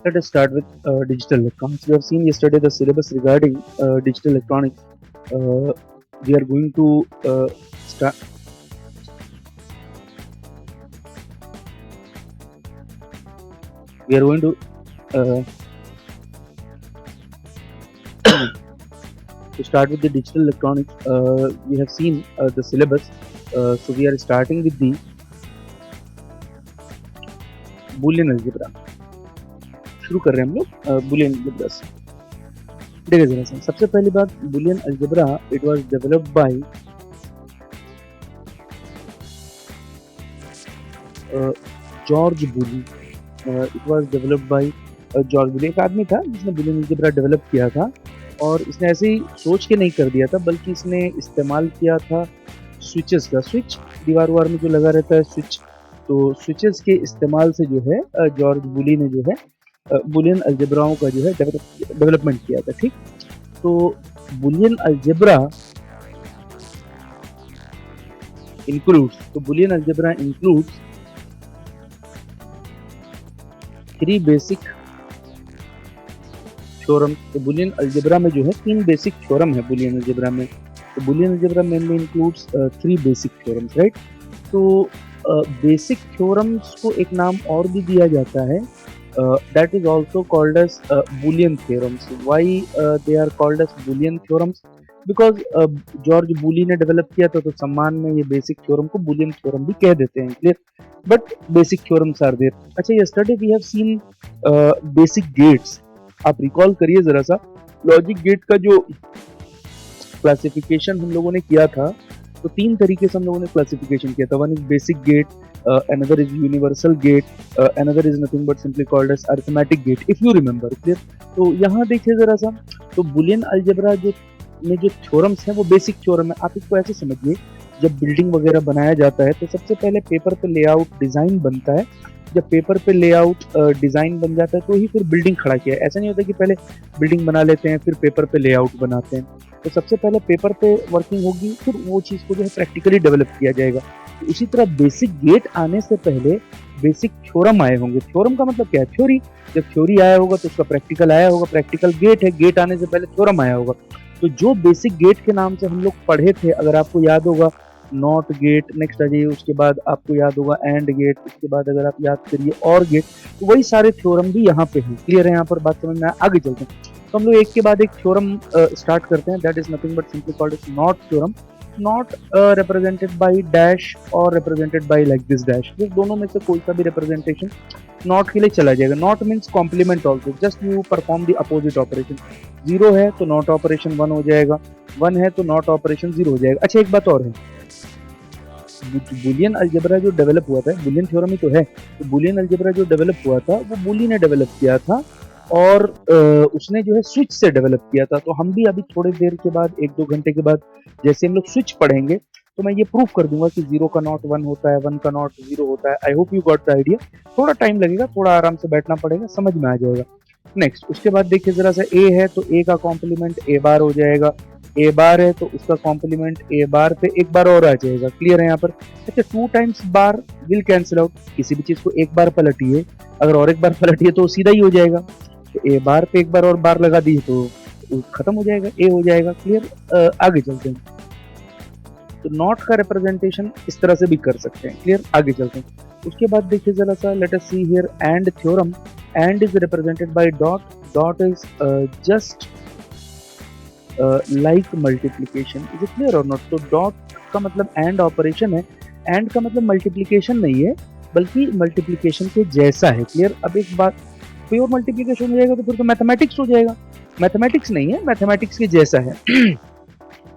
Let us start with digital electronics. We have seen yesterday the syllabus regarding digital electronics. Uh, we are going to start. We are going uh, to start with the digital electronics. We have seen the syllabus. So we are starting with the Boolean algebra. शुरू कर रहे हैं हम लोग Boolean algebra से. देखिए जरा सा, सबसे पहली बात, Boolean algebra it was developed by George Boole. It was developed by George Boole. एक आदमी था जिसने बूलियन अलजेब्रा डेवलप किया था, और इसने ऐसे ही सोच के नहीं कर दिया था, बल्कि इसने इस्तेमाल किया था स्विचेस का. स्विच दीवार वार में जो लगा रहता है स्विच, तो स्विचेस के इस्तेमाल से जो है जॉर्ज बूली ने जो है बूलियन अलजेब्राओं का जो है डेवलपमेंट किया था. ठीक, तो Boolean algebra includes three basic theorem. तो बुलियन अलजेब्रा में जो है तीन बेसिक थ्योरम है बुलियन अलजेब्रा में. तो Boolean algebra mainly includes three basic theorems, right. तो बेसिक थ्योरम्स को एक नाम और भी दिया जाता है, that is also called as Boolean theorems. Why they are called as Boolean theorems? Because George Boole ने डेवलप किया था, तो सम्मान में ये बेसिक थ्योरम को बुलियन थ्योरम भी कह देते हैं. Clear? But basic theorems are there. अच्छा, yesterday we have seen basic gates. आप रिकॉल करिए जरा सा, लॉजिक गेट का जो क्लासिफिकेशन हम लोगों ने किया था, तो तीन तरीके से हम लोगों ने क्लासिफिकेशन किया था. One is basic gate, another is universal gate, another is nothing but simply called as arithmetic gate, if you remember. Clear? तो यहाँ देखिए जरा सा, तो बुलियन अलजेब्रा जो में जो थ्योरम्स हैं वो बेसिक थ्योरम है. आप इसको ऐसे समझिए, जब बिल्डिंग वगैरह बनाया जाता है तो सबसे पहले पेपर पे लेआउट डिजाइन बनता है. जब पेपर पे लेआउट डिजाइन बन जाता है तो ही फिर बिल्डिंग खड़ा किया है. ऐसा नहीं होता कि पहले बिल्डिंग बना लेते हैं फिर पेपर पे लेआउट बनाते हैं. तो सबसे पहले पेपर पे वर्किंग होगी, फिर वो चीज़ को जो है प्रैक्टिकली डेवलप किया जाएगा. तो इसी तरह बेसिक गेट आने से पहले बेसिक थ्योरम आए होंगे. थ्योरम का मतलब क्या है? थ्योरी. जब थ्योरी आया होगा तो उसका प्रैक्टिकल आया होगा. प्रैक्टिकल गेट है, गेट आने से पहले थ्योरम आया होगा. तो जो बेसिक गेट के नाम से हम लोग पढ़े थे, अगर आपको याद होगा, नॉट गेट, नेक्स्ट आ जाइए, उसके बाद आपको याद होगा एंड गेट, उसके बाद अगर आप याद करिए और गेट, तो वही सारे थ्योरम भी यहाँ पे हैं. क्लियर है? यहाँ पर बात समझ में आगे चलते हैं. तो हम लोग एक के बाद एक थ्योरम स्टार्ट करते हैं. That is nothing but simply called as not theorem. Not represented by dash और represented by like this dash. ये दोनों में से कोई सा भी रिप्रेजेंटेशन नॉट के लिए चला जाएगा. Not means complement also, just you perform the opposite operation. Zero है तो नॉट ऑपरेशन वन हो जाएगा, वन है तो नॉट ऑपरेशन जीरो हो जाएगा. अच्छा, एक बात और है, बुलियन अलजेब्रा जो डेवलप हुआ था, बुलियन थ्योरम ही तो है, तो बुलियन अलजेब्रा जो डेवलप हुआ था वो बूली ने डेवलप किया था, और उसने जो है स्विच से डेवलप किया था. तो हम भी अभी थोड़ी देर के बाद, एक दो घंटे के बाद, जैसे हम लोग स्विच पढ़ेंगे तो मैं ये प्रूफ कर दूंगा कि जीरो का नॉट वन होता है, वन का नॉट जीरो होता है. आई hope you got the idea. थोड़ा टाइम लगेगा, थोड़ा आराम से बैठना पड़ेगा, समझ में आ जाएगा. नेक्स्ट, उसके बाद देखिए जरा सा, ए है तो ए का कॉम्प्लीमेंट ए बार हो जाएगा. ए बार है तो उसका कॉम्प्लीमेंट ए बार पे एक बार और आ जाएगा. क्लियर है यहाँ पर? अच्छा, two times bar will cancel out. किसी भी चीज को एक बार पलटिए, अगर और एक बार पलटिए तो सीधा ही हो जाएगा. तो ए बार पे एक बार और बार लगा दिए तो खत्म हो जाएगा, ए हो जाएगा. क्लियर? आगे चलते हैं. तो नॉट का रिप्रेजेंटेशन इस तरह से भी कर सकते हैं. क्लियर? आगे चलते हैं. उसके बाद देखिए जरा सा, let us see here and theorem. And is represented bye dot. Dot is just like multiplication. Is it clear और नॉट? तो डॉट का मतलब एंड ऑपरेशन है. एंड का मतलब मल्टीप्लीकेशन नहीं है, बल्कि मल्टीप्लीकेशन के जैसा है. क्लियर? अब एक बात, प्योर मल्टीप्लीकेशन हो जाएगा तो फिर तो मैथमेटिक्स हो जाएगा. मैथमेटिक्स नहीं है, मैथमेटिक्स के जैसा है.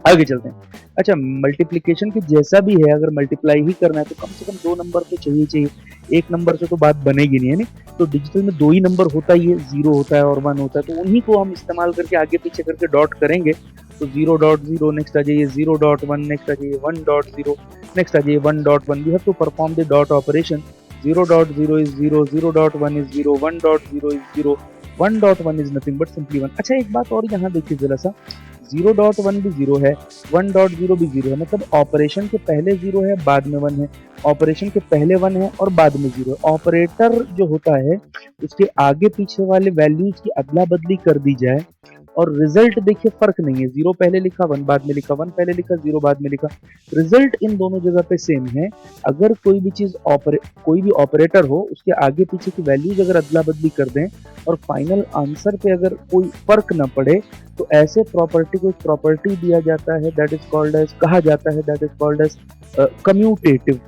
आगे चलते हैं. अच्छा, मल्टीप्लिकेशन के जैसा भी है, अगर मल्टीप्लाई ही करना है तो कम से कम दो नंबर तो चाहिए. एक नंबर से तो बात बनेगी नहीं, है नहीं? तो डिजिटल में दो ही नंबर होता ही है, जीरो होता है और वन होता है. तो उन्हीं को हम इस्तेमाल करके आगे पीछे करके डॉट करेंगे. तो जीरो डॉट जीरो, नेक्स्ट आ जाइए जीरो डॉट वन, नेक्स्ट आ जाइए वन डॉट जीरो, नेक्स्ट आ जाइए one dot one. We have to perform the dot operation. Zero dot zero is zero, zero dot one is zero, one dot zero is zero, one dot one is nothing but simply one. अच्छा, एक बात और यहाँ देखिए जरा सा, 0.1 भी 0 है, 1.0 भी 0 है, मतलब ऑपरेशन के पहले 0 है, बाद में 1 है, ऑपरेशन के पहले 1 है और बाद में 0 है। ऑपरेटर जो होता है उसके आगे पीछे वाले वैल्यूज की अदला बदली कर दी जाए और रिजल्ट देखिए फर्क नहीं है, 0 पहले लिखा 1 बाद में लिखा, 1 पहले लिखा 0 बाद में लिखा, रिजल्ट इन दोनों जगह पे सेम है। अगर कोई भी चीज कोई भी ऑपरेटर हो उसके आगे पीछे की वैल्यूज अगर अदला बदली कर दें और फाइनल आंसर पे अगर कोई फर्क ना पड़े तो ऐसे प्रॉपर्टी को प्रॉपर्टी दिया जाता है, दैट इज कॉल्ड एज, कहा जाता है, that is called as commutative.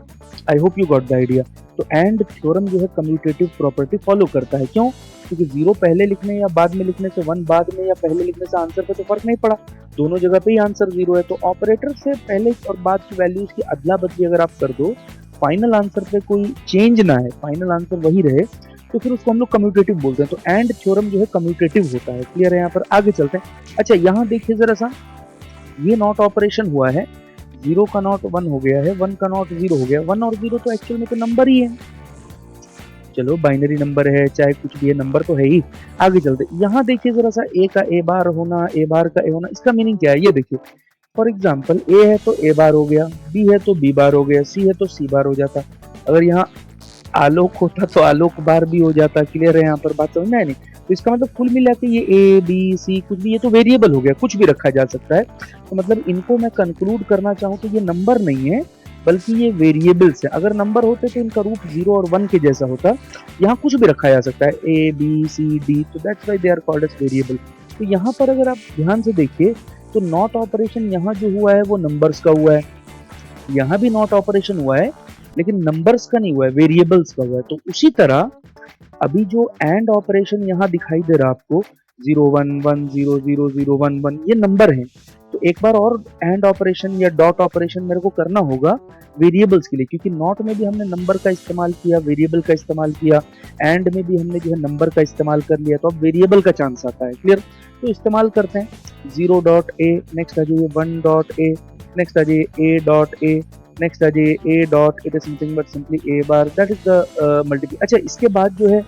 I hope you got the idea. तो एंड थ्योरम जो है कम्यूटेटिव प्रॉपर्टी फॉलो करता है। क्यों? क्योंकि 0 पहले लिखने या बाद में लिखने से, 1 बाद में या पहले लिखने से आंसर पे तो फर्क नहीं पड़ा, दोनों जगह पे ही आंसर 0 है। तो ऑपरेटर से पहले और बाद की वैल्यूज की अदला बदली अगर आप कर दो, फाइनल आंसर पे कोई चेंज ना है, फाइनल आंसर वही रहे, तो फिर उसको हम लोग कम्यूटेटिव बोलते हैं। तो एंड थ्योरम जो है कम्यूटेटिव होता है। क्लियर है? यहाँ पर आगे चलते हैं। अच्छा, यहाँ देखिए जरा सा, ये नॉट ऑपरेशन हुआ है, 0 का नॉट 1 हो गया है, 1 का नॉट 0 हो गया। 1 और 0 तो एक्चुअल में तो नंबर ही है, चलो बाइनरी नंबर है चाहे कुछ भी है, नंबर तो है ही। आगे चलते, यहाँ देखिए जरा सा, ए का ए बार होना, ए बार का ए होना, इसका मीनिंग क्या है ये देखिए। फॉर एग्जाम्पल, ए है तो ए बार हो गया, बी है तो बी बार हो गया, सी है तो सी बार हो जाता। अगर यहाँ आलोक होता तो आलोक बार भी हो जाता। क्लियर है? यहाँ पर बात समझ में आया नहीं? तो इसका मतलब कुल मिला के ये ए बी सी कुछ भी, ये तो वेरिएबल हो गया, कुछ भी रखा जा सकता है। तो मतलब इनको मैं कंक्लूड करना चाहूँ तो ये नंबर नहीं है बल्कि ये वेरिएबल्स है। अगर नंबर होते तो इनका रूप 0 और 1 के जैसा होता। यहाँ कुछ भी रखा जा सकता है, ए बी सी डी, तो that's why they are called as variable. तो यहाँ पर अगर आप ध्यान से देखिए तो नॉट ऑपरेशन यहाँ जो हुआ है वो नंबर्स का हुआ है, यहाँ भी नॉट ऑपरेशन हुआ है लेकिन नंबर्स का नहीं हुआ है, वेरिएबल्स का हुआ है। तो उसी तरह अभी जो एंड ऑपरेशन यहाँ दिखाई दे रहा है आपको, 0 1 1 0 0 0 1 1, ये नंबर है। तो एक बार और एंड ऑपरेशन या डॉट ऑपरेशन मेरे को करना होगा वेरिएबल्स के लिए, क्योंकि नॉट में भी हमने नंबर का इस्तेमाल किया, वेरिएबल का इस्तेमाल किया, एंड में भी हमने जो है नंबर का इस्तेमाल कर लिया, तो अब वेरिएबल का चांस आता है। क्लियर? तो इस्तेमाल करते हैं। 0 डॉट ए, नेक्स्ट आ जाइए 1 डॉट ए, नेक्स्ट आ जाइए ए डॉट ए, नेक्स्ट आ जाइए ए dot, it is something but simply A bar, that is the multiply. अच्छा, इसके बाद जो है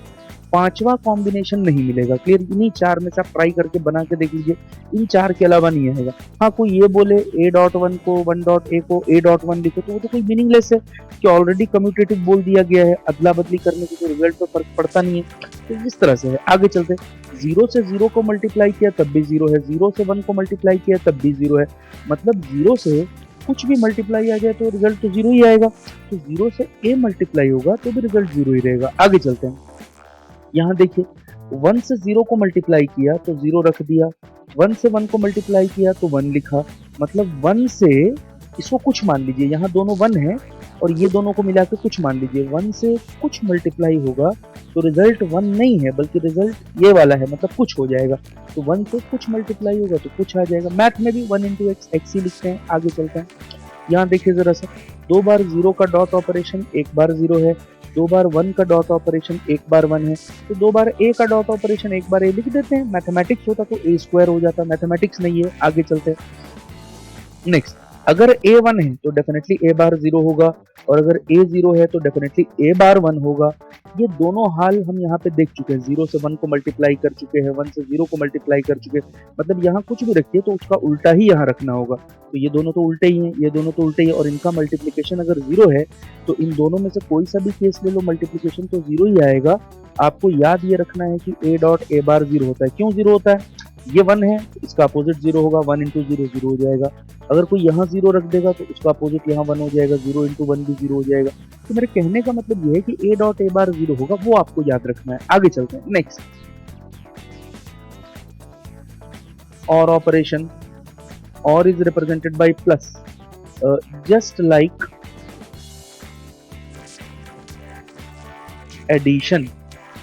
पांचवा कॉम्बिनेशन नहीं मिलेगा। क्लियर? इन्हीं 4 में से आप ट्राई करके बना के देख लीजिए, इन 4 के अलावा नहीं आएगा। हाँ, कोई ये बोले ए डॉट 1 को 1 डॉट ए को ए डॉट 1 लिखो तो वो तो कोई मीनिंगलेस है कि ऑलरेडी कम्यूटेटिव बोल दिया गया है, अदला बदली करने से तो रिजल्ट पे फर्क पड़ता नहीं है। तो इस तरह से है। आगे चलते, 0 से 0 को मल्टीप्लाई किया तब भी 0 है, 0 से 1 को मल्टीप्लाई किया तब भी 0 है, मतलब 0 से कुछ भी मल्टीप्लाई आ जाए तो रिजल्ट तो 0 ही आएगा। तो 0 से a मल्टीप्लाई होगा तो भी रिजल्ट 0 ही रहेगा। आगे चलते हैं। यहाँ देखिए, 1 से 0 को मल्टीप्लाई किया तो 0 रख दिया, 1 से 1 को मल्टीप्लाई किया तो 1 लिखा, मतलब 1 से इसको कुछ मान लीजिए, यहाँ दोनों 1 है और ये दोनों को मिला के कुछ मान लीजिए, 1 से कुछ मल्टीप्लाई होगा तो रिजल्ट 1 नहीं है बल्कि रिजल्ट ये वाला है, मतलब कुछ हो जाएगा। तो 1 से कुछ मल्टीप्लाई होगा तो कुछ आ जाएगा। मैथ में भी 1 इंटू एक्स, एक्स ही लिखते हैं। आगे चलते हैं। यहाँ देखिए जरा सा, 2 बार 0 का डॉट ऑपरेशन, 1 बार 0 है, 2 बार 1 का डॉट ऑपरेशन, 1 बार 1 है, तो 2 बार a का डॉट ऑपरेशन, 1 बार a लिख देते हैं। मैथमेटिक्स होता तो a स्क्वायर हो जाता, मैथमेटिक्स नहीं है। आगे चलते हैं। नेक्स्ट, अगर a 1 है तो डेफिनेटली a बार 0 होगा और अगर a 0 है तो डेफिनेटली a बार 1 होगा। ये दोनों हाल हम यहाँ पे देख चुके हैं, 0 से 1 को मल्टीप्लाई कर चुके हैं, 1 से 0 को मल्टीप्लाई कर चुके हैं, मतलब यहाँ कुछ भी रखिए तो उसका उल्टा ही यहाँ रखना होगा। तो ये दोनों तो उल्टे ही हैं, ये दोनों तो उल्टे ही है, और इनका मल्टीप्लिकेशन अगर 0 है तो इन दोनों में से कोई सा भी केस ले लो, मल्टीप्लिकेशन तो 0 ही आएगा। आपको याद ये रखना है कि a डॉट a बार 0 होता है। क्यों 0 होता है? ये 1 है, इसका अपोजिट 0 होगा, 1 इंटू 0 0 हो जाएगा। अगर कोई यहाँ 0 रख देगा तो उसका अपोजिट यहाँ 1 हो जाएगा, 0 इंटू 1 भी 0 हो जाएगा। तो मेरे कहने का मतलब ये है कि a डॉट a बार 0 होगा, वो आपको याद रखना है। आगे चलते हैं। Next, or operation, or is represented by plus, just like addition,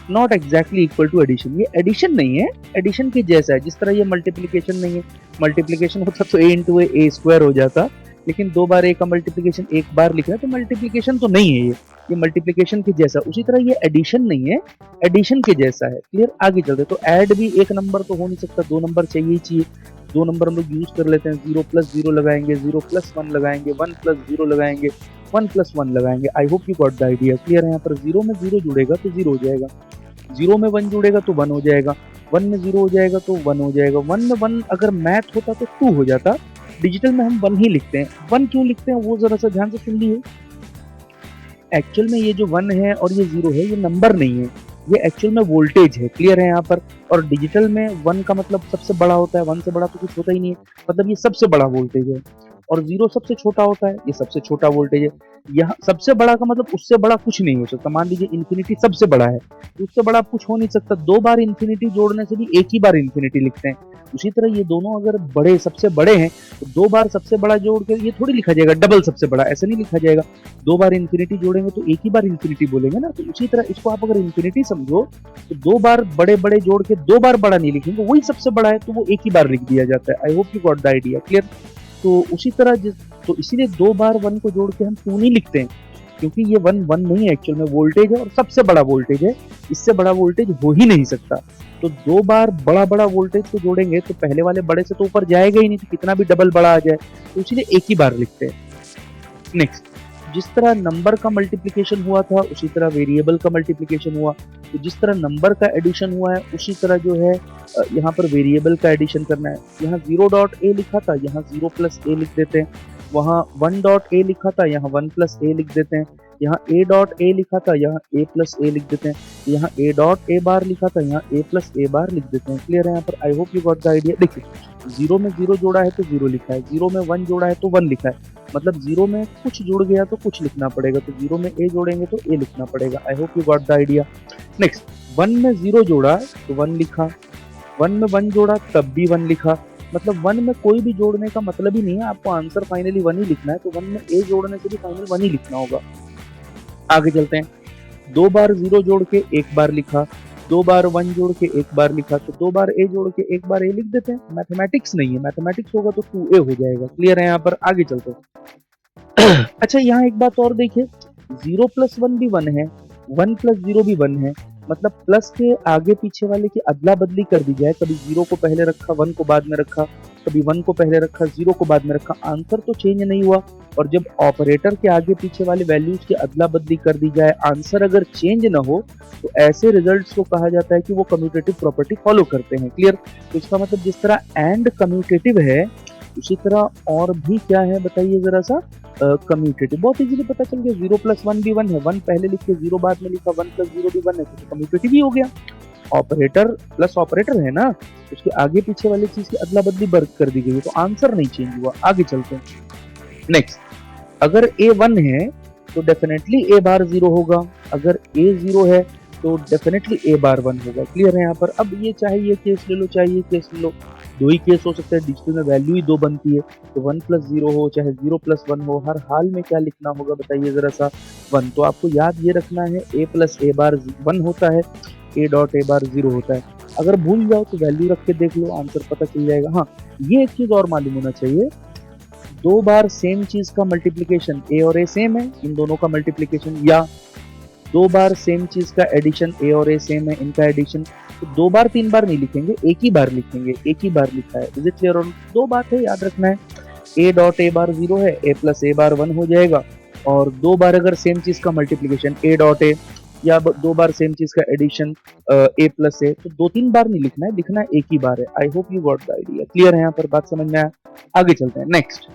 not exactly equal to addition. ये एडिशन नहीं है, एडिशन के जैसा है। जिस तरह ये मल्टीप्लिकेशन नहीं है, मल्टीप्लिकेशन होता तो a इंटू ए स्क्वायर हो जाता, लेकिन 2 बार a का मल्टीप्लिकेशन 1 बार लिख रहा है तो मल्टीप्लिकेशन तो नहीं है, ये मल्टीप्लिकेशन के जैसा। उसी तरह ये एडिशन नहीं है, एडिशन के जैसा है। क्लियर? आगे चलते, तो ऐड भी एक नंबर तो हो नहीं सकता, 2 नंबर चाहिए ही चाहिए। 2 नंबर हम लोग यूज कर लेते हैं, 0 प्लस 0 लगाएंगे, 0 प्लस 1 लगाएंगे, 1 प्लस 0 लगाएंगे, 1 प्लस 1 लगाएंगे। आई hope you got the idea. Clear है? यहाँ पर 0 में 0 जुड़ेगा तो 0 हो जाएगा, 0 में 1 जुड़ेगा तो 1 हो जाएगा, 1 में 0 हो जाएगा तो 1 हो जाएगा, 1 में 1 अगर मैथ होता तो 2 हो जाता, डिजिटल में हम 1 ही लिखते हैं। 1 क्यों लिखते हैं वो ज़रा सा ध्यान से सुन लीजिए। एक्चुअल में ये जो 1 है और ये 0 है, ये नंबर नहीं है, ये एक्चुअल में वोल्टेज है। क्लियर है यहाँ पर? और डिजिटल में 1 का मतलब सबसे बड़ा होता है, 1 से बड़ा तो कुछ होता ही नहीं है, मतलब ये सबसे बड़ा वोल्टेज है। और 0 सबसे छोटा होता है, ये सबसे छोटा वोल्टेज है। यहाँ सबसे बड़ा का मतलब उससे बड़ा कुछ नहीं हो सकता। मान लीजिए इन्फिनिटी सबसे बड़ा है, तो उससे बड़ा कुछ हो नहीं सकता। 2 बार इन्फिनिटी जोड़ने से भी एक ही बार इन्फिनिटी लिखते हैं। उसी तरह ये दोनों अगर बड़े सबसे बड़े हैं तो 2 बार सबसे बड़ा जोड़ के ये थोड़ी लिखा जाएगा डबल सबसे बड़ा, ऐसे नहीं लिखा जाएगा। 2 बार इन्फिनिटी जोड़ेंगे तो एक ही बार इन्फिनिटी बोलेंगे ना, तो उसी तरह इसको आप अगर इन्फिनिटी समझो तो 2 बार बड़े बड़े जोड़ के 2 बार बड़ा नहीं लिखेंगे, वही सबसे बड़ा है तो वो एक ही बार लिख दिया जाता है। आई hope you got the idea. Clear? तो उसी तरह तो इसीलिए 2 बार 1 को जोड़ के हम 2 नहीं लिखते हैं, क्योंकि ये 1 1 नहीं है, एक्चुअल में वोल्टेज है और सबसे बड़ा वोल्टेज है, इससे बड़ा वोल्टेज हो ही नहीं सकता। तो 2 बार बड़ा बड़ा वोल्टेज को जोड़ेंगे तो पहले वाले बड़े से तो ऊपर जाएगा ही नहीं, तो कितना भी डबल बड़ा आ जाए, तो इसीलिए एक ही बार लिखते हैं। नेक्स्ट, जिस तरह नंबर का मल्टीप्लिकेशन हुआ था उसी तरह वेरिएबल का मल्टीप्लिकेशन हुआ। तो जिस तरह नंबर का एडिशन हुआ है उसी तरह जो है यहाँ पर वेरिएबल का एडिशन करना है। यहाँ 0.a लिखा था, यहाँ 0 प्लस ए लिख देते हैं। वहाँ 1.a लिखा था, यहाँ 1 प्लस ए लिख देते हैं। यहाँ a.a लिखा था, यहाँ a प्लस ए लिख देते हैं। यहाँ a.a बार लिखा था, यहाँ a प्लस ए बार लिख देते हैं। क्लियर है यहाँ पर? आई hope you got the idea. देखिए, 0 में 0 जोड़ा है तो 0 लिखा है, 0 में 1 जोड़ा है तो 1 लिखा है, मतलब 0 में कुछ जुड़ गया तो कुछ लिखना पड़ेगा, तो 0 में a जोड़ेंगे तो a लिखना पड़ेगा। आई hope you got the idea. Next, 1 में 0 जोड़ा तो 1 लिखा, 1 में 1 जोड़ा तब भी 1 लिखा, मतलब 1 में कोई भी जोड़ने का मतलब ही नहीं है, आपको आंसर फाइनली 1 ही लिखना है, तो 1 में a जोड़ने से भी फाइनल 1 ही लिखना होगा। आगे चलते हैं। 2 बार 0 जोड़ के 1 बार लिखा, 2 बार 1 जोड़ के 1 बार लिखा, तो 2 बार a जोड़ के 1 बार a लिख देते हैं। मैथमेटिक्स नहीं है, मैथमेटिक्स होगा तो 2a हो जाएगा। क्लियर है यहाँ पर? आगे चलते हैं। अच्छा, यहाँ एक बात और देखिए, 0 प्लस 1 भी 1 है, 1 प्लस 0 भी 1 है, मतलब प्लस के आगे पीछे वाले की अदला बदली कर दी जाए, कभी 0 को पहले रखा 1 को बाद में रखा, कभी 1 को पहले रखा 0 को बाद में रखा, आंसर तो चेंज नहीं हुआ। और जब ऑपरेटर के आगे पीछे वाले वैल्यूज की अदला बदली कर दी जाए, आंसर अगर चेंज ना हो, तो ऐसे रिजल्ट्स को कहा जाता है कि वो कम्यूटेटिव प्रॉपर्टी फॉलो करते हैं। क्लियर? तो इसका मतलब जिस तरह एंड कम्यूटेटिव है उसी तरह और भी क्या है बताइए जरा सा, कम्यूटेटिव। बहुत इजीली पता चल गया, 0 प्लस 1 भी 1 है, 1 पहले लिख के 0 बाद में लिखा, 1 प्लस 0 भी 1 है, तो कम्यूटेटिव ही हो गया। ऑपरेटर प्लस ऑपरेटर है ना, उसके आगे पीछे वाली चीज की अदला बदली कर दी गई है, तो आंसर नहीं चेंज हुआ। आगे चलते हैं। नेक्स्ट, अगर a 1 है तो डेफिनेटली a बार 0 होगा, अगर a 0 है तो डेफिनेटली a बार 1 होगा। क्लियर है यहाँ पर? अब ये चाहे ये केस ले लो चाहे ये केस ले लो, दो ही केस हो सकते हैं, डिजिटल में वैल्यू ही दो बनती है, तो 1 प्लस 0 हो चाहे 0 प्लस 1 हो, हर हाल में क्या लिखना होगा बताइए जरा सा, 1। तो आपको याद ये रखना है a प्लस a बार 1 होता है, a डॉट a बार 0 होता है। अगर भूल जाओ तो वैल्यू रख के देख लो, आंसर पता चल जाएगा। हाँ, ये एक चीज और मालूम होना चाहिए, 2 बार सेम चीज का मल्टीप्लीकेशन, a और a सेम है, इन दोनों का मल्टीप्लीकेशन, या 2 बार सेम चीज का एडिशन, a और a सेम है, इनका एडिशन, तो 2 बार 3 बार नहीं लिखेंगे, एक ही बार लिखेंगे, एक ही बार लिखा है। Is it clear? और 2 बात है, याद रखना है, a डॉट a बार 0 है, a प्लस a बार 1 हो जाएगा, और 2 बार अगर सेम चीज का मल्टीप्लीकेशन a डॉट a, या 2 बार सेम चीज का एडिशन a प्लस a, तो 2-3 बार नहीं लिखना है, लिखना है एक ही बार है। आई hope you got the idea. Clear है यहाँ पर? बात समझ में आया? आगे चलते हैं। नेक्स्ट,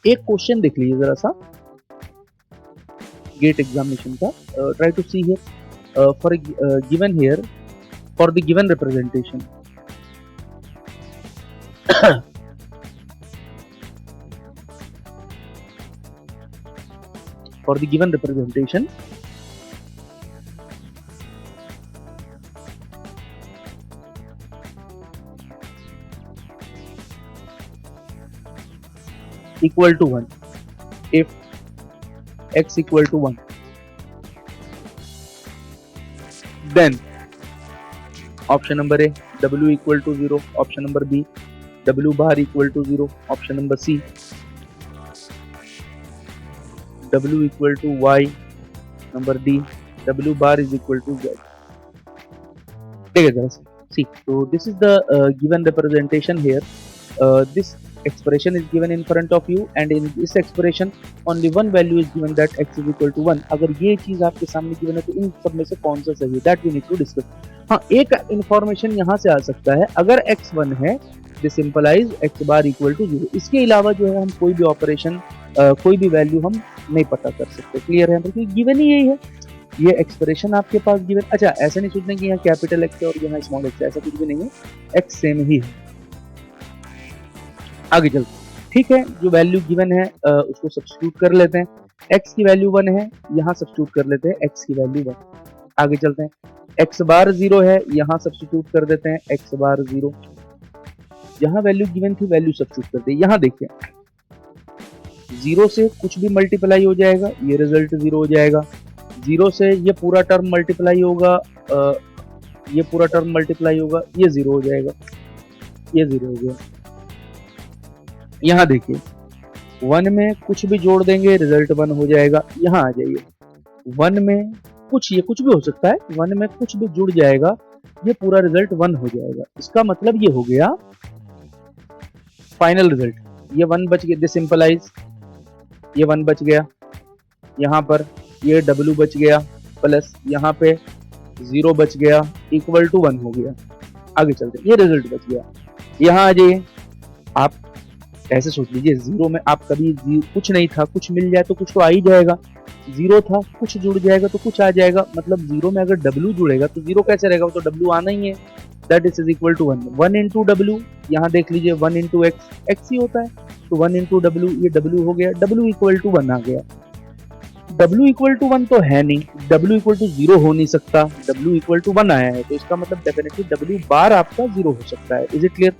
एक क्वेश्चन देख लीजिए जरा सा गेट एग्जामिनेशन का। Try to see here for given here for the given representation. For the given representation equal to 1, if x equal to 1, then option number A, w equal to 0, option number B, w bar equal to 0, option number C, w equal to y, number D, w bar is equal to z. Take it, see, so this is the given representation here. This expression is given in front of you and in this expression only one value is given that x is equal to 1. अगर ये चीज आपके सामने given है तो इन सब में से कौन सा सही है, that we need to discuss. हाँ, एक information यहाँ से आ सकता है, अगर x 1 है this implies x bar equal to 0. इसके अलावा जो है हम कोई भी ऑपरेशन कोई भी वैल्यू हम नहीं पता कर सकते. क्लियर है, क्योंकि गिवन ही यही है, ये एक्सप्रेशन आपके पास गिवन. अच्छा, ऐसा नहीं सोचना कि यहाँ कैपिटल एक्स है और यहाँ स्मॉल एक्स है, ऐसा कुछ भी नहीं है, एक्स सेम ही है. आगे चलते हैं. ठीक है, जो वैल्यू गिवन है उसको सब्स्टिट्यूट कर लेते हैं. एक्स की वैल्यू 1 है, यहाँ सब्स्टिट्यूट कर लेते हैं एक्स की वैल्यू 1. आगे चलते हैं. एक्स बार 0 है, यहाँ सब्स्टिट्यूट कर देते हैं एक्स बार 0. यहाँ वैल्यू गिवन थी, वैल्यू सब्स्टिट्यूट कर दी. यहाँ देखिए 0 से कुछ भी मल्टीप्लाई हो जाएगा, ये रिजल्ट 0 हो जाएगा. 0 से ये पूरा टर्म मल्टीप्लाई होगा, ये पूरा टर्म मल्टीप्लाई होगा, ये 0 हो जाएगा, ये 0 हो गया. यहाँ देखिए 1 में कुछ भी जोड़ देंगे, रिजल्ट 1 हो जाएगा. यहाँ आ जाइए, 1 में कुछ, ये कुछ भी हो सकता है, 1 में कुछ भी जुड़ जाएगा, ये पूरा रिजल्ट 1 हो जाएगा. इसका मतलब ये हो गया फाइनल रिजल्ट. ये 1 बच गया, दिस सिंपलाइज, ये 1 बच गया, यहाँ पर ये W बच गया, प्लस यहाँ पे 0 बच गया, इक्वल टू 1 हो गया. आगे चलते, ये रिजल्ट बच गया. यहाँ आ जाइए, आप ऐसे सोच लीजिए 0 में आप कभी कुछ नहीं था, कुछ मिल जाए तो कुछ तो आ ही जाएगा. 0 था, कुछ जुड़ जाएगा तो कुछ आ जाएगा. मतलब 0 में अगर W जुड़ेगा तो 0 कैसे रहेगा, वो तो W आना ही है. That is equal to 1. 1 into W, यहाँ देख लीजिए 1 इंटू एक्स, एक्स ही होता है, तो 1 इंटू W, ये W हो गया, W इक्वल टू 1 आ गया. W इक्वल टू 1 तो है नहीं, W इक्वल टू 0 हो नहीं सकता, W इक्वल टू 1 आया है, तो इसका मतलब डेफिनेटली W बार आपका 0 हो सकता है. Is it clear?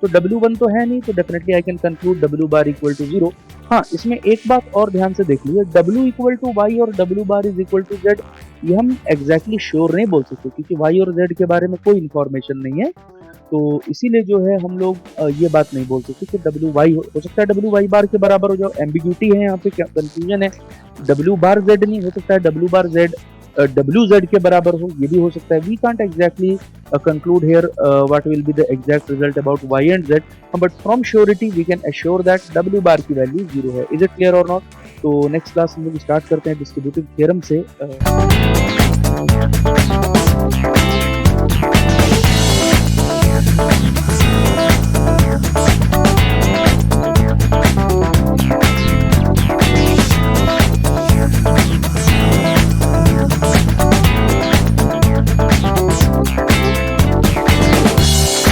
तो W1 तो है नहीं, तो definitely I can conclude W bar equal to 0. हाँ, इसमें एक बात और ध्यान से देख लीजिए, W इक्वल टू Y और W bar is equal to Z, ये हम एग्जैक्टली श्योर नहीं बोल सकते, क्योंकि Y और Z के बारे में कोई इन्फॉर्मेशन नहीं है. तो इसीलिए जो है हम लोग ये बात नहीं बोल सकते कि WY हो सकता है WY बार के बराबर हो जाओ. एम्बिग्यूटी है यहाँ पे, क्या कंफ्यूजन है. W बार Z नहीं हो सकता है W बार Z WZ के बराबर हो, ये भी हो सकता है. We can't exactly conclude here what will be the exact result about Y and Z, but from surety we can assure that W bar की वैल्यू 0 है. Is it clear or not? तो नेक्स्ट क्लास हम लोग start करते हैं distributive theorem से.